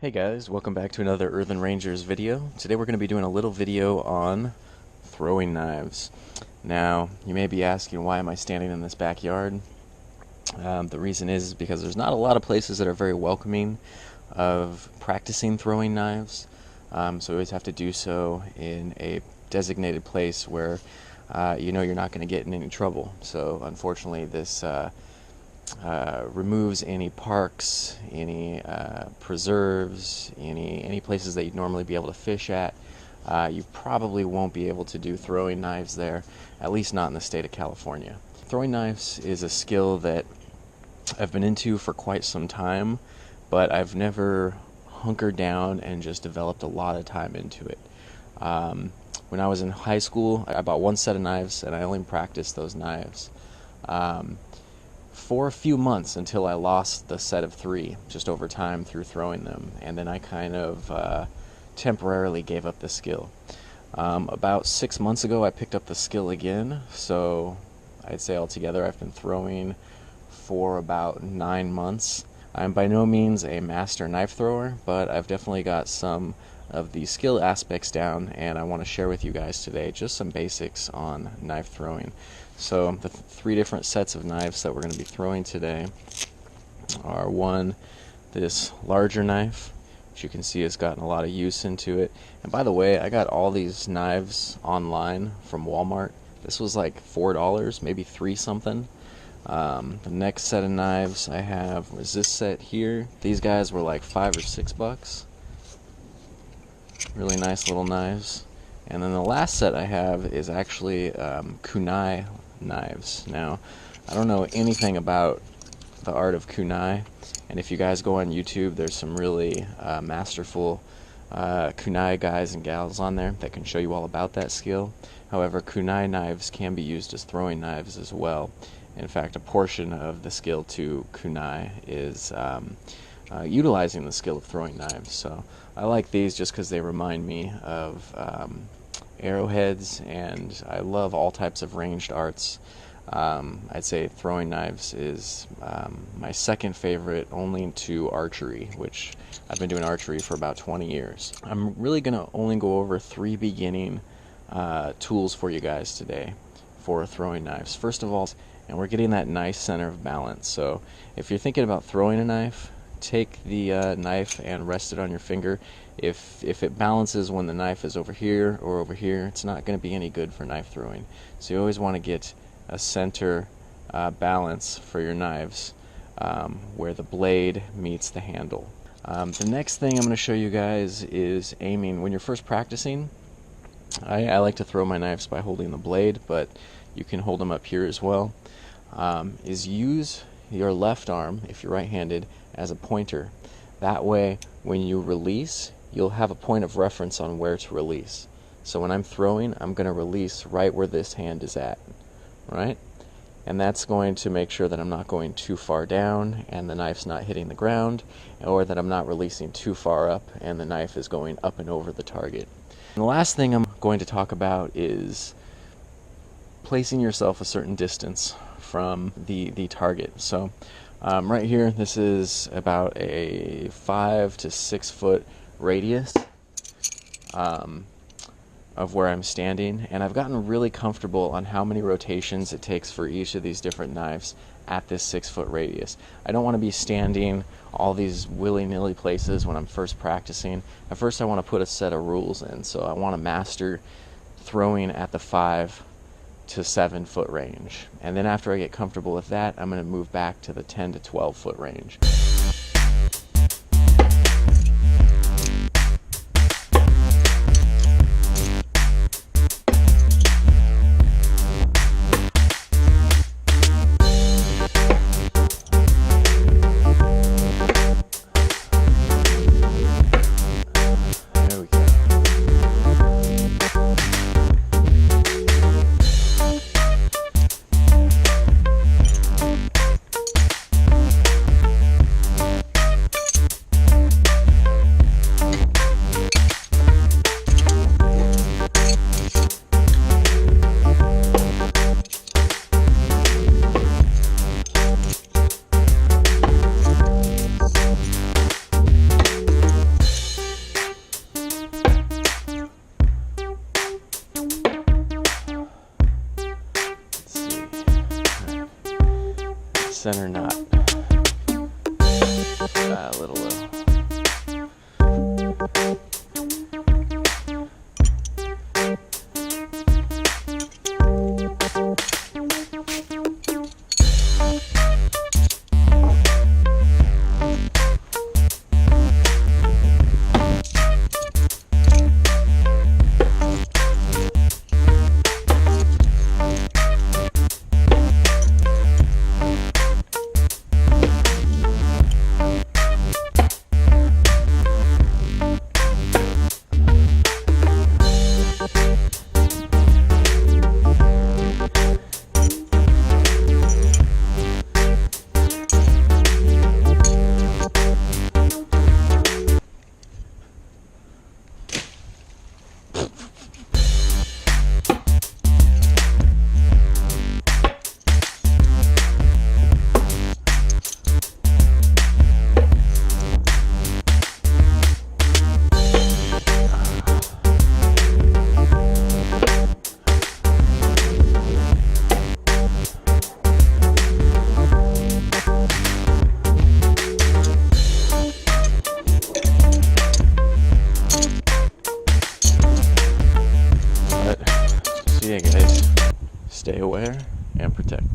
Hey guys, welcome back to another Earthen Rangers video. Today we're going to be doing a little video on throwing knives. Now, you may be asking, why am I standing in this backyard? The reason is because there's not a lot of places that are very welcoming of practicing throwing knives. So we always have to do so in a designated place where you know you're not going to get in any trouble. So unfortunately this removes any parks, any preserves, any places that you'd normally be able to fish at. You probably won't be able to do throwing knives there, at least not in the state of California. Throwing knives is a skill that I've been into for quite some time, but I've never hunkered down and just developed a lot of time into it. When I was in high school, I bought one set of knives and I only practiced those knives for a few months until I lost the set of three just over time through throwing them, and then I kind of temporarily gave up the skill. About 6 months ago I picked up the skill again, so I'd say altogether I've been throwing for about 9 months. I'm by no means a master knife thrower, but I've definitely got some of the skill aspects down, and I want to share with you guys today just some basics on knife throwing. So the three different sets of knives that we're going to be throwing today are one, this larger knife, which you can see has gotten a lot of use into it. And by the way, I got all these knives online from Walmart. This was like $4, maybe $3 something. The next set of knives I have was this set here. These guys were like $5 or $6. Really nice little knives. And then the last set I have is actually kunai knives. Now, I don't know anything about the art of kunai, and if you guys go on YouTube, there's some really masterful kunai guys and gals on there that can show you all about that skill. However, kunai knives can be used as throwing knives as well. In fact, a portion of the skill to kunai is utilizing the skill of throwing knives. So I like these just because they remind me of arrowheads, and I love all types of ranged arts. I'd say throwing knives is my second favorite, only to archery, which I've been doing archery for about 20 years. I'm really going to only go over 3 beginning tools for you guys today for throwing knives. First of all, and we're getting that nice center of balance. So if you're thinking about throwing a knife, take the knife and rest it on your finger. If it balances when the knife is over here or over here, it's not going to be any good for knife throwing. So you always want to get a center balance for your knives where the blade meets the handle. The next thing I'm going to show you guys is aiming. When you're first practicing, I like to throw my knives by holding the blade, but you can hold them up here as well. Is use your left arm, if you're right-handed, as a pointer. That way, when you release, you'll have a point of reference on where to release. So when I'm throwing, I'm going to release right where this hand is at, right? And that's going to make sure that I'm not going too far down and the knife's not hitting the ground, or that I'm not releasing too far up and the knife is going up and over the target. And the last thing I'm going to talk about is placing yourself a certain distance from the target. So right here, this is about a 5 to 6 foot radius of where I'm standing, and I've gotten really comfortable on how many rotations it takes for each of these different knives at this 6 foot radius. I don't want to be standing all these willy-nilly places when I'm first practicing. At first I want to put a set of rules in, so I want to master throwing at the 5 to 7 foot range, and then after I get comfortable with that, I'm going to move back to the 10 to 12 foot range. center knot. A little low. But, see ya guys. Stay aware and protect.